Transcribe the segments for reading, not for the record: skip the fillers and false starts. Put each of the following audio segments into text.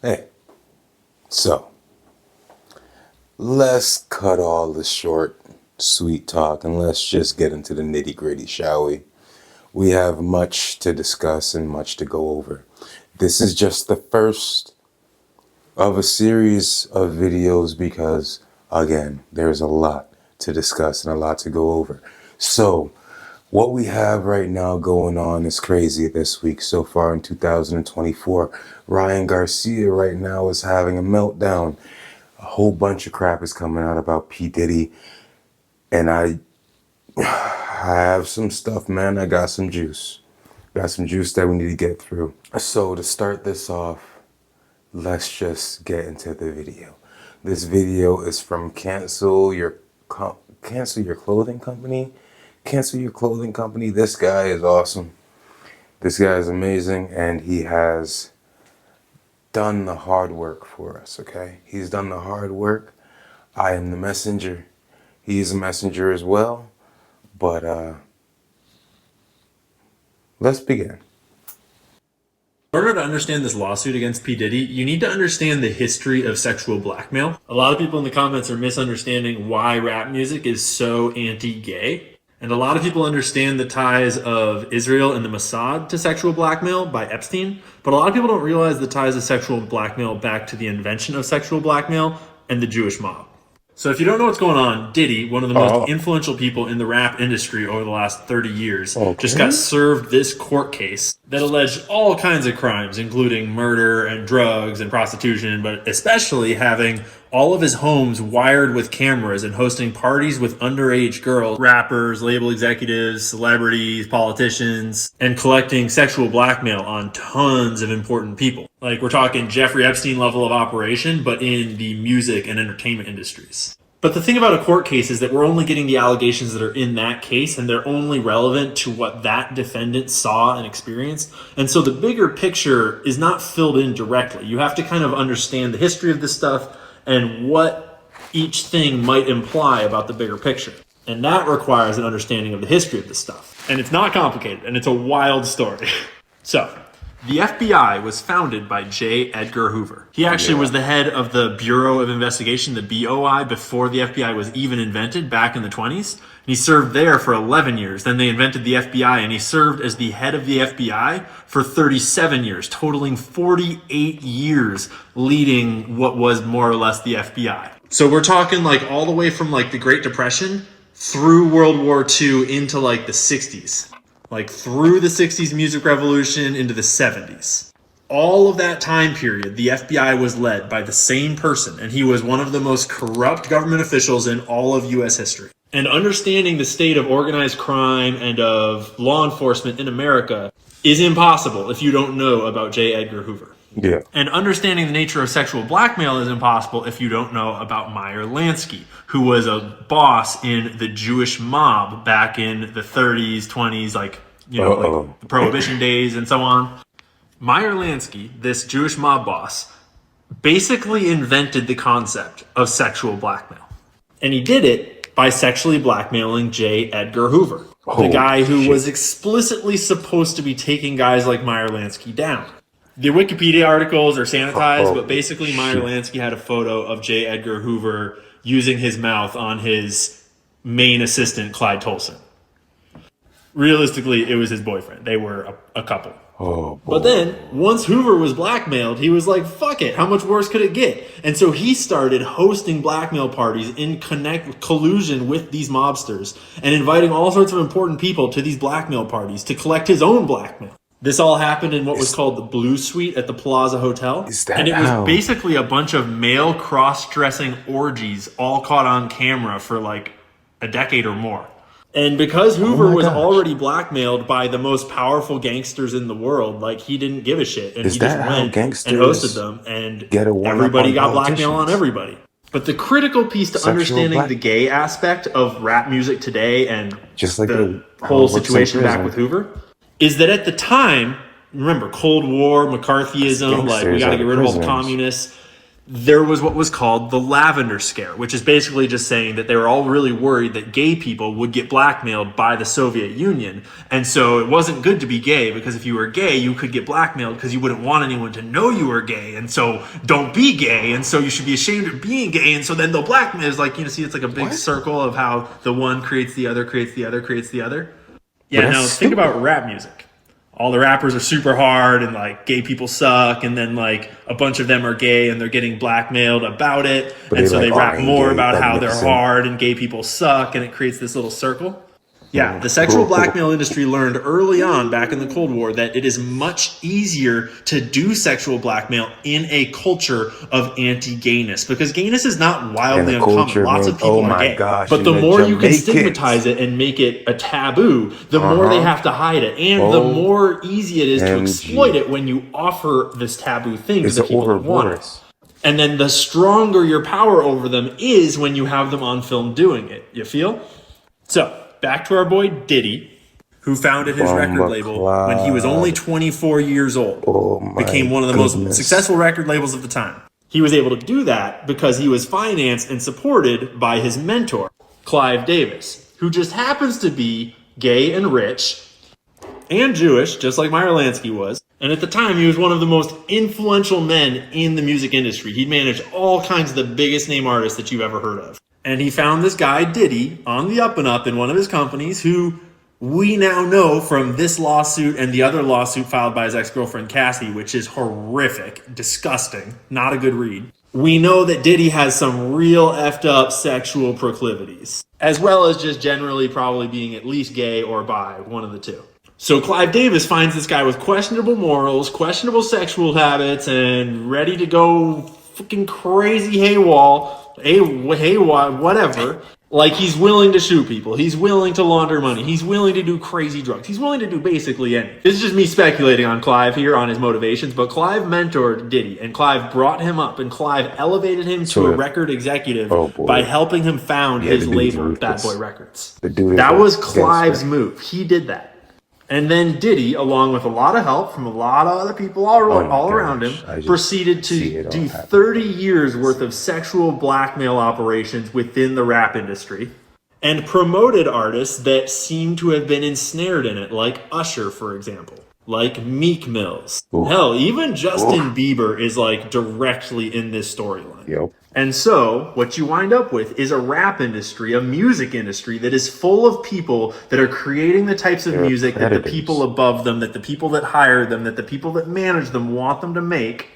Hey, so let's cut all the short, sweet talk and let's just get into the nitty gritty, shall we? We have much to discuss and much to go over. This is just the first of a series of videos because, again, there's a lot to discuss and a lot to go over. So, what we have right now going on is crazy this week so far in 2024. Ryan Garcia right now is having a meltdown. A whole bunch of crap is coming out about p.diddy. And I have some stuff, man. I got some juice. Got some juice that we need to get through. So to start this off, let's just get into the video. This video is from Cancel Your Clothing Company. Cancel Your Clothing Company. This guy is awesome. This guy is amazing, and he has done the hard work for us, okay? He's done the hard work. I am the messenger. He is a messenger as well. But let's begin. In order to understand this lawsuit against P. Diddy, you need to understand the history of sexual blackmail. A lot of people in the comments are misunderstanding why rap music is so anti-gay. And a lot of people understand the ties of Israel and the Mossad to sexual blackmail by Epstein. But a lot of people don't realize the ties of sexual blackmail back to the invention of sexual blackmail and the Jewish mob. So if you don't know what's going on, Diddy, one of the most influential people in the rap industry over the last 30 years, just got served this court case that alleged all kinds of crimes, including murder and drugs and prostitution, but especially having all of his homes wired with cameras and hosting parties with underage girls, rappers, label executives, celebrities, politicians, and collecting sexual blackmail on tons of important people. Like, we're talking Jeffrey Epstein level of operation, but in the music and entertainment industries. But the thing about a court case is that we're only getting the allegations that are in that case, and they're only relevant to what that defendant saw and experienced. And so the bigger picture is not filled in directly. You have to kind of understand the history of this stuff and what each thing might imply about the bigger picture. And that requires an understanding of the history of this stuff. And it's not complicated, and it's a wild story. So, the FBI was founded by J. Edgar Hoover. He actually was the head of the Bureau of Investigation, the BOI, before the FBI was even invented back in the 20s. And he served there for 11 years. Then they invented the FBI, and he served as the head of the FBI for 37 years, totaling 48 years leading what was more or less the FBI. So we're talking like all the way from like the Great Depression through World War II into like the 60s. Like through the 60s music revolution into the 70s. All of that time period, the FBI was led by the same person, and he was one of the most corrupt government officials in all of U.S. history. And understanding the state of organized crime and of law enforcement in America is impossible if you don't know about J. Edgar Hoover. Yeah. And understanding the nature of sexual blackmail is impossible if you don't know about Meyer Lansky, who was a boss in the Jewish mob back in the 30s, 20s, like the Prohibition days and so on. Meyer Lansky, this Jewish mob boss, basically invented the concept of sexual blackmail. And he did it by sexually blackmailing J. Edgar Hoover, the guy who was explicitly supposed to be taking guys like Meyer Lansky down. The Wikipedia articles are sanitized, but basically Meyer Lansky had a photo of J. Edgar Hoover using his mouth on his main assistant, Clyde Tolson. Realistically, it was his boyfriend. They were a couple. Oh, boy. But then, once Hoover was blackmailed, he was like, fuck it, how much worse could it get? And so he started hosting blackmail parties in collusion with these mobsters and inviting all sorts of important people to these blackmail parties to collect his own blackmail. This all happened in what was called the Blue Suite at the Plaza Hotel. And it was basically a bunch of male cross-dressing orgies all caught on camera for like a decade or more. And because Hoover was already blackmailed by the most powerful gangsters in the world, like he didn't give a shit. And he just went and hosted them, and everybody got blackmail on everybody. But the critical piece to understanding the gay aspect of rap music today and just like the whole situation back with Hoover is that at the time, remember, Cold War, McCarthyism, like we got to get rid of all the communists. there was what was called the Lavender Scare, which is basically just saying that they were all really worried that gay people would get blackmailed by the Soviet Union. And so it wasn't good to be gay, because if you were gay, you could get blackmailed because you wouldn't want anyone to know you were gay. And so don't be gay. And so you should be ashamed of being gay. And so then they'll blackmail. It's like, see, it's like a big circle of how the one creates the other, creates the other, creates the other. Yeah, now think about rap music. All the rappers are super hard and like gay people suck, and then like a bunch of them are gay and they're getting blackmailed about it, and so they rap more about how they're hard and gay people suck, and it creates this little circle. Yeah, the sexual blackmail industry learned early on back in the Cold War that it is much easier to do sexual blackmail in a culture of anti-gayness, because gayness is not wildly uncommon. Lots of people are gay. But the more you can stigmatize it and make it a taboo, the more they have to hide it. And the more easy it is to exploit it when you offer this taboo thing to the people that want it. And then the stronger your power over them is when you have them on film doing it. You feel? So, back to our boy Diddy, who founded his record label when he was only 24 years old. Became one of the most successful record labels of the time. He was able to do that because he was financed and supported by his mentor, Clive Davis, who just happens to be gay and rich and Jewish, just like Meyer Lansky was. And at the time, he was one of the most influential men in the music industry. He managed all kinds of the biggest name artists that you've ever heard of. And he found this guy, Diddy, on the up and up in one of his companies, who we now know from this lawsuit and the other lawsuit filed by his ex-girlfriend, Cassie, which is horrific, disgusting, not a good read. We know that Diddy has some real effed up sexual proclivities, as well as just generally probably being at least gay or bi, one of the two. So Clive Davis finds this guy with questionable morals, questionable sexual habits, and ready to go fucking crazy whatever. Like, he's willing to shoot people. He's willing to launder money. He's willing to do crazy drugs. He's willing to do basically anything. This is just me speculating on Clive here, on his motivations, but Clive mentored Diddy, and Clive brought him up, and Clive elevated him to a record executive by helping him found his label, Bad Boy Records. That was Clive's move. He did that. And then Diddy, along with a lot of help from a lot of other people all around him, proceeded to do 30 years worth of sexual blackmail operations within the rap industry, and promoted artists that seem to have been ensnared in it, like Usher, for example, like Meek Mills. Hell, even Justin Bieber is like directly in this storyline. And so what you wind up with is a rap industry, a music industry that is full of people that are creating the types of music that the people above them, that the people that hire them, that the people that manage them want them to make.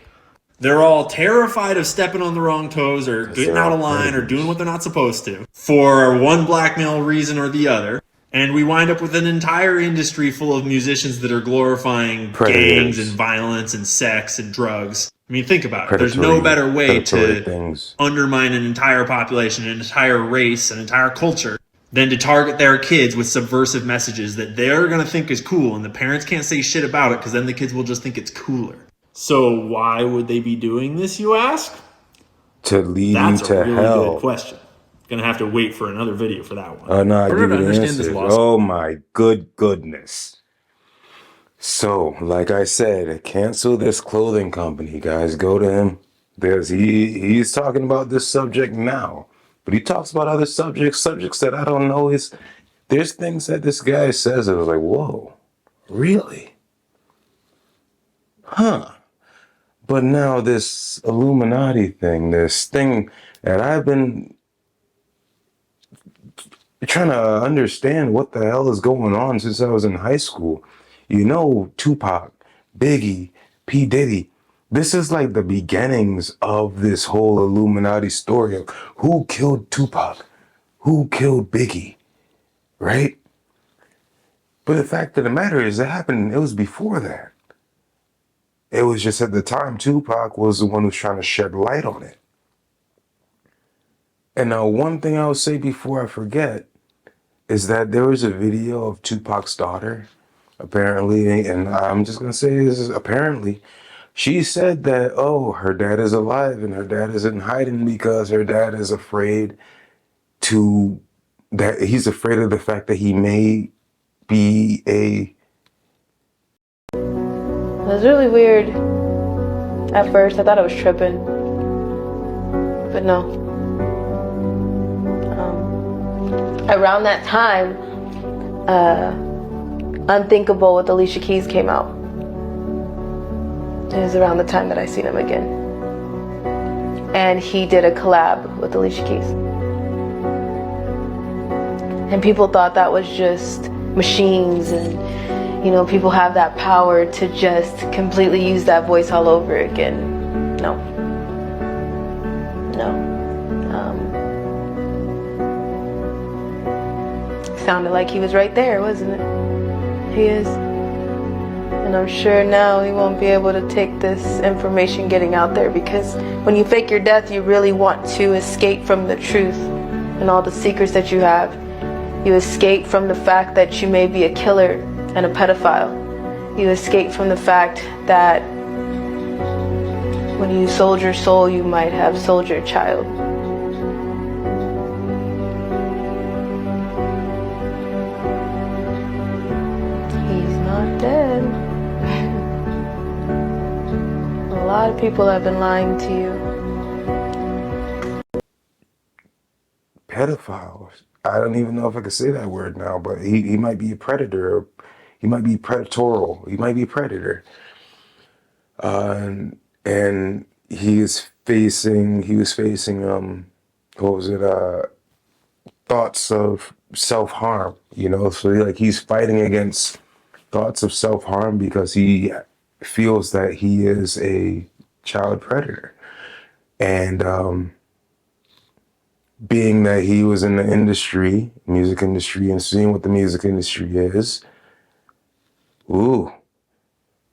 They're all terrified of stepping on the wrong toes or getting out of line or doing what they're not supposed to for one blackmail reason or the other. And we wind up with an entire industry full of musicians that are glorifying gangs and violence and sex and drugs. I mean, think about it. There's no better way to undermine an entire population, an entire race, an entire culture than to target their kids with subversive messages that they're going to think is cool, and the parents can't say shit about it because then the kids will just think it's cooler. So why would they be doing this, you ask? To lead you to hell. That's a really good question. Gonna have to wait for another video for that one. Oh no, I give you the answer. Oh my goodness. So, like I said, cancel this clothing company, guys. Go to him. He's talking about this subject now, but he talks about other subjects that I don't know. There's things that this guy says that I was like, whoa, really? Huh. But now this Illuminati thing, this thing that I've been trying to understand what the hell is going on since I was in high school. You know, Tupac, Biggie, p.diddy. This is like the beginnings of this whole Illuminati story of who killed Tupac, who killed Biggie, right? But the fact of the matter is it was before that. It was just at the time Tupac was the one who's trying to shed light on it. And now one thing I'll say before I forget is that there was a video of Tupac's daughter, apparently, and I'm just going to say this is apparently, she said that, her dad is alive and her dad is in hiding because her dad is afraid he's afraid of the fact that he may be a... It was really weird. At first, I thought I was tripping. But no. Around that time, Unthinkable with Alicia Keys came out. It was around the time that I seen him again. And he did a collab with Alicia Keys. And people thought that was just machines, and you know, people have that power to just completely use that voice all over again. No. Sounded like he was right there, wasn't it? He is. And I'm sure now he won't be able to take this information getting out there, because when you fake your death, you really want to escape from the truth and all the secrets that you have. You escape from the fact that you may be a killer and a pedophile. You escape from the fact that when you sold your soul, you might have sold your child. He's not dead. A lot of people have been lying to you. Pedophiles. I don't even know if I can say that word now, but he might be a predator. Or he might be predatorial. He might be a predator. And he was facing what was it, thoughts of self-harm, you know? So he's fighting against thoughts of self-harm because he feels that he is a child predator. And being that he was in the industry, music industry, and seeing what the music industry is, ooh,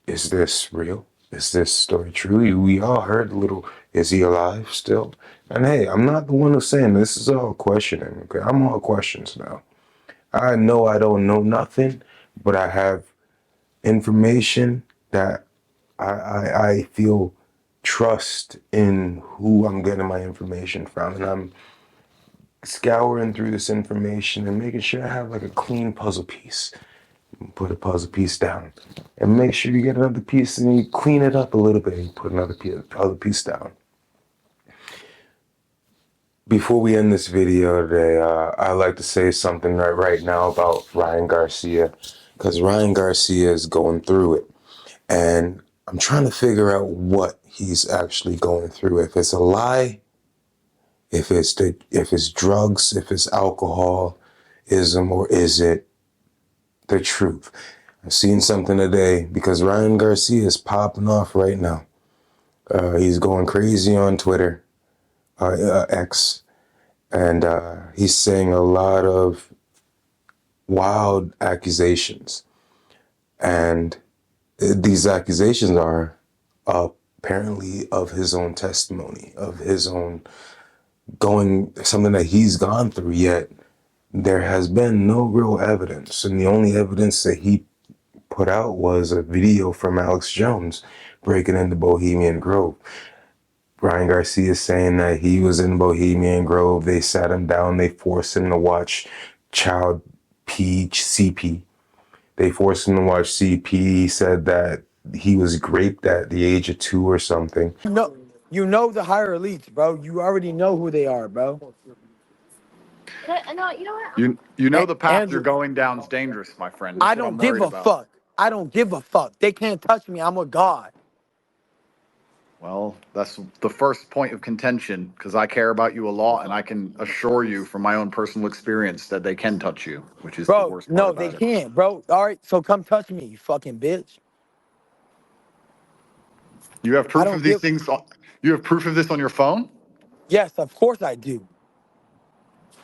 is this real? Is this story true? We all heard a little, is he alive still? And hey, I'm not the one who's saying this is all questioning, okay? I'm all questions now. I know I don't know nothing, but I have information that I feel trust in who I'm getting my information from. And I'm scouring through this information and making sure I have like a clean puzzle piece. Put a puzzle piece down and make sure you get another piece and you clean it up a little bit and put another puzzle piece down. Before we end this video today, I'd like to say something right now about Ryan Garcia, because Ryan Garcia is going through it, and I'm trying to figure out what he's actually going through. If it's a lie, if it's drugs, if it's alcoholism, or is it the truth? I've seen something today because Ryan Garcia is popping off right now. He's going crazy on Twitter, X, and he's saying a lot of wild accusations. And these accusations are apparently of his own testimony, of his own something that he's gone through, yet there has been no real evidence. And the only evidence that he put out was a video from Alex Jones breaking into Bohemian Grove. Ryan Garcia is saying that he was in Bohemian Grove. They sat him down. They forced him to watch Child CP. They forced him to watch CP. He said that he was raped at the age of 2 or something. You know the higher elites, bro. You already know who they are, bro. No, you know what? You know the path you're going down is dangerous, my friend. That's I what I'm don't give worried a about. fuck. I don't give a fuck. They can't touch me. I'm a god. Well, that's the first point of contention because I care about you a lot, and I can assure you from my own personal experience that they can touch you, which is the Bro, worst part no, they about it. can't, bro. All right, so come touch me, you fucking bitch. You have I proof don't of these give. things. You have proof of this on your phone? Yes, of course I do.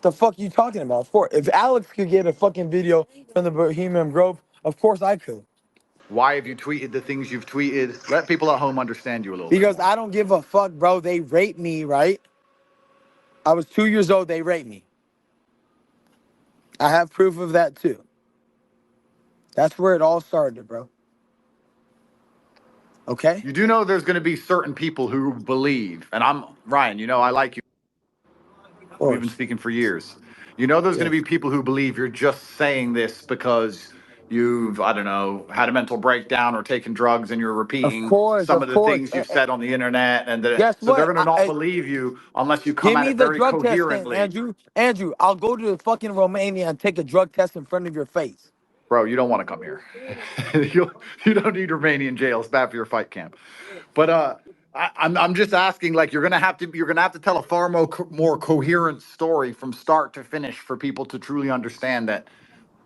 The fuck you talking about? Of course. If Alex could get a fucking video from the Bohemian Grove, of course I could. Why have you tweeted the things you've tweeted? Let people at home understand you a little bit Because more. I don't give a fuck, bro. They raped me, right? I was 2 years old. They raped me. I have proof of that too. That's where it all started, bro. Okay? You do know there's going to be certain people who believe, and I'm Ryan. You know I like you. Of We've been course. speaking for years. You know there's going to Yes. be people who believe you're just saying this because you've, I don't know, had a mental breakdown or taken drugs and you're Of repeating course, some of of the course. things you've said on the internet. Guess So they're what? going to not believe you unless you come Give at me it the very drug test then, coherently. Andrew. Andrew, I'll go to fucking Romania and take a drug test in front of your face. Bro, you don't want to come here. you, you don't need Romanian jail. It's bad for your fight camp. But I'm just asking, like, you're gonna have to tell a far more coherent story from start to finish for people to truly understand that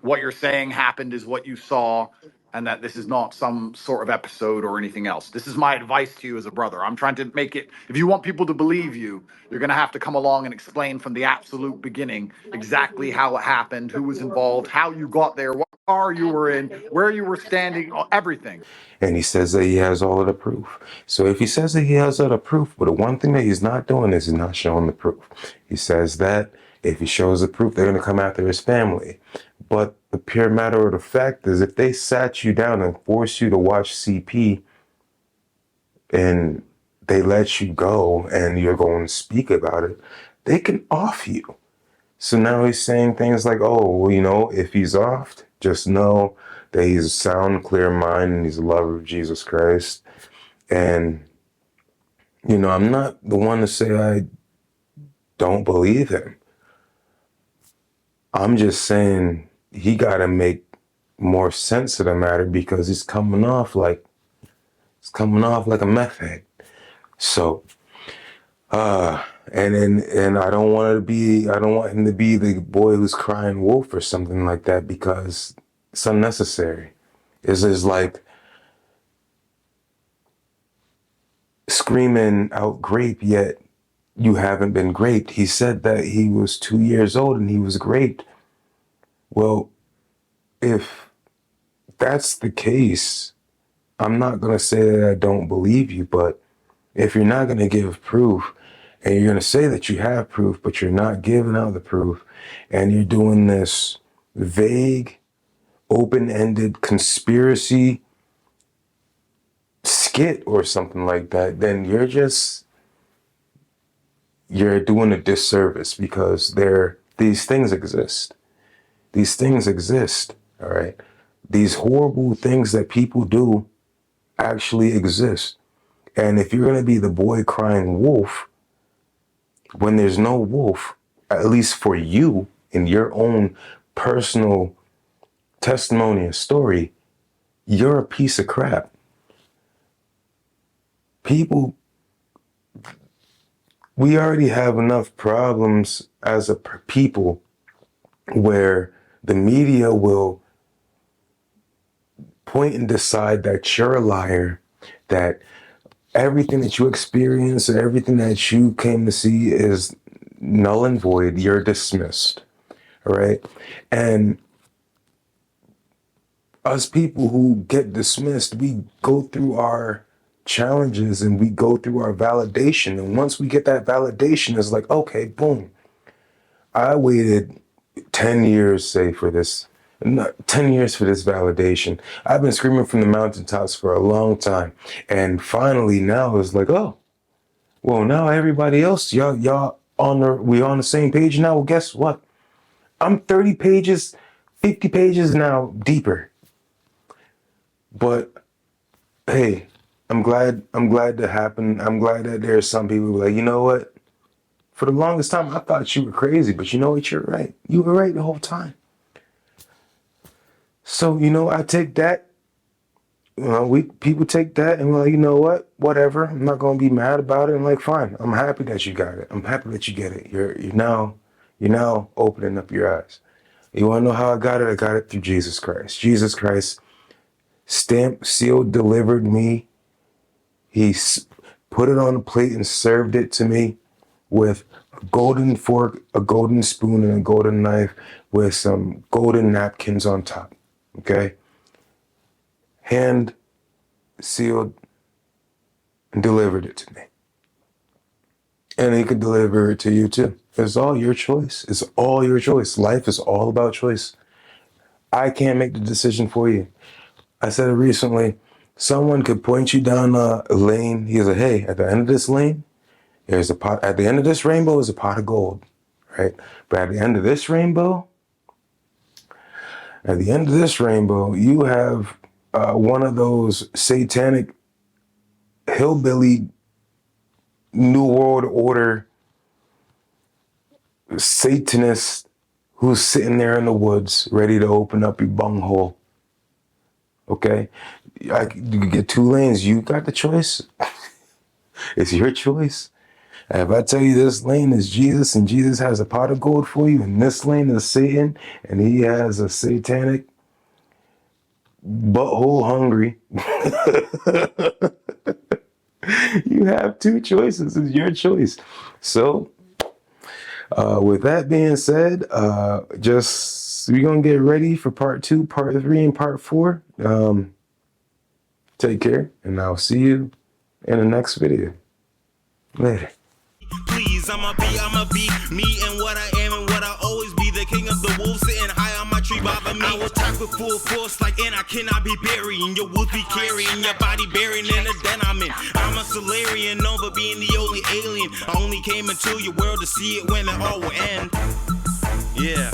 what you're saying happened is what you saw, and that this is not some sort of episode or anything else. This is my advice to you as a brother. I'm trying to make it, if you want people to believe you, you're going to have to come along and explain from the absolute beginning exactly how it happened, who was involved, how you got there, what car you were in, where you were standing, everything. And he says that he has all of the proof. So if he says that he has all the proof, but the one thing that he's not doing is he's not showing the proof. He says that if he shows the proof, they're going to come after his family. But the pure matter of the fact is, if they sat you down and forced you to watch CP and they let you go and you're going to speak about it, they can off you. So now he's saying things like, oh, well, you know, if he's offed, just know that he's a sound, clear mind and he's a lover of Jesus Christ. And, you know, I'm not the one to say I don't believe him. I'm just saying he got to make more sense of the matter because he's coming off like a meth head. So, and I don't want him to be the boy who's crying wolf or something like that because it's unnecessary. It's just like screaming out grape, yet you haven't been graped. He said that he was 2 years old and he was graped. Well, if that's the case, I'm not going to say that I don't believe you, but if you're not going to give proof and you're going to say that you have proof, but you're not giving out the proof and you're doing this vague, open-ended conspiracy skit or something like that, then you're doing a disservice because these things exist. These things exist, all right? These horrible things that people do actually exist. And if you're going to be the boy crying wolf, when there's no wolf, at least for you in your own personal testimony and story, you're a piece of crap. People, we already have enough problems as a people where the media will point and decide that you're a liar, that everything that you experience or everything that you came to see is null and void. You're dismissed. All right. And us people who get dismissed, we go through our challenges and we go through our validation. And once we get that validation, it's like, okay, boom. I waited 10 years, say, for this, 10 years for this validation. I've been screaming from the mountaintops for a long time. And finally now it's like, oh, well, now everybody else, y'all we on the same page now. Well, guess what? I'm 30 pages, 50 pages now deeper. But hey, I'm glad that happened. I'm glad that there's some people who are like, you know what? For the longest time, I thought you were crazy, but you know what? You're right. You were right the whole time. So, you know, I take that. You know, people take that and we're like, you know what? Whatever. I'm not gonna be mad about it. I'm like, fine. I'm happy that you got it. I'm happy that you get it. You're now opening up your eyes. You wanna know how I got it? I got it through Jesus Christ. Jesus Christ stamped, sealed, delivered me. He put it on a plate and served it to me with a golden fork, a golden spoon, and a golden knife with some golden napkins on top. Okay? Hand sealed and delivered it to me. And he could deliver it to you too. It's all your choice. It's all your choice. Life is all about choice. I can't make the decision for you. I said it recently. Someone could point you down a lane. He's like, hey, at the end of this lane, there's a pot. At the end of this rainbow is a pot of gold, right? But at the end of this rainbow, At the end of this rainbow, you have one of those satanic hillbilly New World Order Satanists who's sitting there in the woods ready to open up your bunghole. Okay? You can get 2 lanes. You got the choice. It's your choice. And if I tell you this lane is Jesus and Jesus has a pot of gold for you, and this lane is Satan and he has a satanic butthole hungry, you have 2 choices. It's your choice. So, with that being said, just we're gonna get ready for part 2, part 3, and part 4. Take care, and I'll see you in the next video. Later. Please, I'ma be me and what I am and what I always be. The king of the wolves sitting high on my tree bother me. I will attack with full force like and I cannot be burying. Your wolves be carrying your body buried in the den I'm in. I'm a Solarian known for being the only alien. I only came into your world to see it when it all will end. Yeah.